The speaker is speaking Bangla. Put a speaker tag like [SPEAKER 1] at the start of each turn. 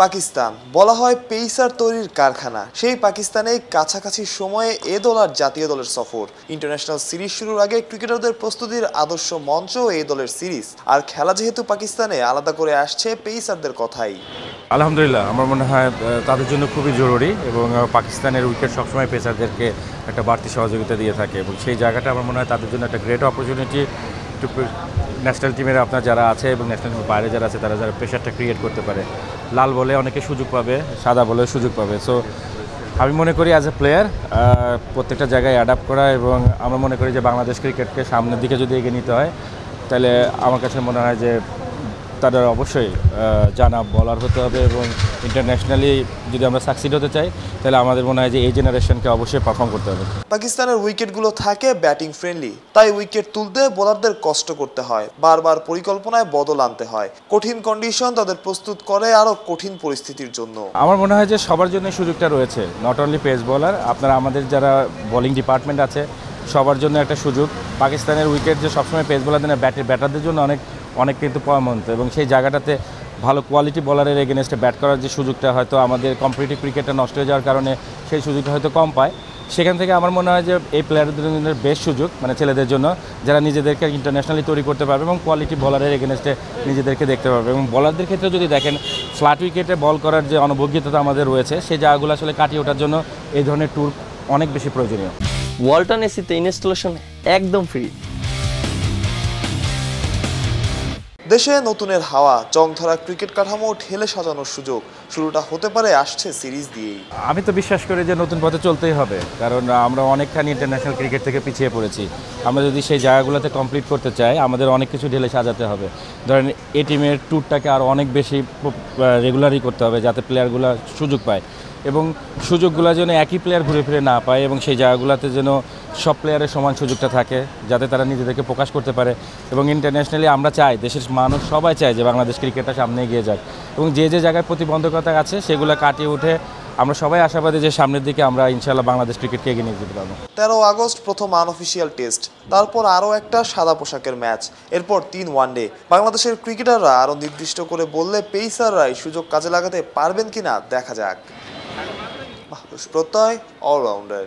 [SPEAKER 1] পাকিস্তান বলা হয় পেসার তৈরির কারখানা। সেই পাকিস্তানে কাছাকাছি সময়ে এ দল আর জাতীয় দলের সফর। ইন্টারন্যাশনাল সিরিজ শুরুর আগে ক্রিকেটারদের প্রস্তুতির আদর্শ মঞ্চ এই দলের সিরিজ। আর খেলা যেহেতু পাকিস্তানে, আলাদা করে আসছে পেসারদের কথাই।
[SPEAKER 2] আলহামদুলিল্লাহ, আমার মনে হয় তাদের জন্য খুবই জরুরি এবং পাকিস্তানের উইকেট সবসময় পেসারদেরকে একটা বাড়তি সহযোগিতা দিয়ে থাকে এবং সেই জায়গাটা আমার মনে হয় তাদের জন্য একটা গ্রেট অপরচুনিটি। ন্যাশনাল টিমের আপনার যারা আছে এবং ন্যাশনাল টিমের বাইরে যারা আছে তারা যারা প্রেশারটা ক্রিয়েট করতে পারে, লাল বলে অনেকে সুযোগ পাবে, সাদা বলে সুযোগ পাবে। সো আমি মনে করি অ্যাজ এ প্লেয়ার প্রত্যেকটা জায়গায় অ্যাডাপ্ট করা, এবং আমরা মনে করি যে বাংলাদেশ ক্রিকেটকে সামনের দিকে যদি এগিয়ে নিতে হয় তাহলে আমার কাছে মনে হয় যে তাদের অবশ্যই জানা বলার হতে হবে, এবং ইন্টারন্যাশনালি যদি আমরা সাকসিড হতে চাই তাহলে আমাদের মনে হয় যে এই জেনারেশনকে অবশ্যই পারফর্ম করতে হবে।
[SPEAKER 1] পাকিস্তানের উইকেটগুলো থাকে ব্যাটিং ফ্রেন্ডলি, তাই উইকেট তুলতে বোলারদের কষ্ট করতে হয়, বারবার পরিকল্পনায় বদল আনতে হয়। কঠিন কন্ডিশন তাদের প্রস্তুত করে আরও কঠিন পরিস্থিতির জন্য।
[SPEAKER 2] আমার মনে হয় যে সবার জন্য সুযোগটা রয়েছে, নট অনলি পেস বোলার, আপনারা আমাদের যারা বোলিং ডিপার্টমেন্ট আছে সবার জন্য একটা সুযোগ। পাকিস্তানের উইকেট যে সবসময় পেস বোলারদের না, ব্যাটারদের জন্য অনেক কিন্তু পয়মন্ত, এবং সেই জায়গাটাতে ভালো কোয়ালিটি বলারের এগেনস্টে ব্যাট করার যে সুযোগটা হয়তো আমাদের কম্পিটিটিভ ক্রিকেটটা নষ্ট হয়ে যাওয়ার কারণে সেই সুযোগটা হয়তো কম পায়। সেখান থেকে আমার মনে হয় যে এই প্লেয়ারদের জন্য বেস্ট সুযোগ, মানে ছেলেদের জন্য যারা নিজেদেরকে ইন্টারন্যাশনালি তৈরি করতে পারবে এবং কোয়ালিটি বলারের এগেনস্টে নিজেদেরকে দেখতে পারবে। এবং বলারদের ক্ষেত্রে যদি দেখেন, ফ্ল্যাট উইকেটে বল করার যে অনভিজ্ঞতা আমাদের রয়েছে সেই জায়গাগুলো আসলে কাটিয়ে ওঠার জন্য এই ধরনের ট্যুর অনেক বেশি প্রয়োজনীয়।
[SPEAKER 3] ওয়ালটন এসিতে ইনস্টলেশন একদম ফ্রি।
[SPEAKER 1] দেশে নতুনের হাওয়া, জং ধরা ক্রিকেট কাঠামো ঢেলে সাজানোর সুযোগ। শুরুটা হতে পারে আসছে সিরিজ দিয়েই।
[SPEAKER 2] আমি তো বিশ্বাস করি যে নতুন পথে চলতেই হবে, কারণ আমরা অনেকখানি ইন্টারন্যাশনাল ক্রিকেট থেকে পিছিয়ে পড়েছি। আমরা যদি সেই জায়গাগুলোতে কমপ্লিট করতে চাই আমাদের অনেক কিছু ঢেলে সাজাতে হবে। ধরেন এই টিমের ট্যুরটাকে আরও অনেক বেশি রেগুলারই করতে হবে যাতে প্লেয়ারগুলো সুযোগ পায়, এবং সুযোগগুলো যেন একই প্লেয়ার ঘুরে ফিরে না পায়, এবং সেই জায়গাগুলোতে যেন সব প্লেয়ারের সমান সুযোগটা থাকে যাতে তারা নিজেদেরকে প্রকাশ করতে পারে। এবং ইন্টারন্যাশনালি আমরা চাই, দেশের মানুষ সবাই চায় যে বাংলাদেশ ক্রিকেটটা সামনে এগিয়ে যাক, এবং যে যে জায়গায় প্রতিবন্ধকতা আছে সেগুলো কাটিয়ে উঠে আমরা সবাই আশাবাদী যে সামনের দিকে আমরা ইনশাআল্লাহ বাংলাদেশ ক্রিকেটকে এগিয়ে নিয়ে যেতে পারবো।
[SPEAKER 1] 13 আগস্ট প্রথম আনঅফিসিয়াল টেস্ট, তারপর আরও একটা সাদা পোশাকের ম্যাচ, এরপর 3 ওয়ানডে। বাংলাদেশের ক্রিকেটাররা আরও নির্দিষ্ট করে বললে পেসাররাই সুযোগ কাজে লাগাতে পারবেন কিনা দেখা যাক। মাহফুজ প্রত্যয়, অলরাউন্ডার।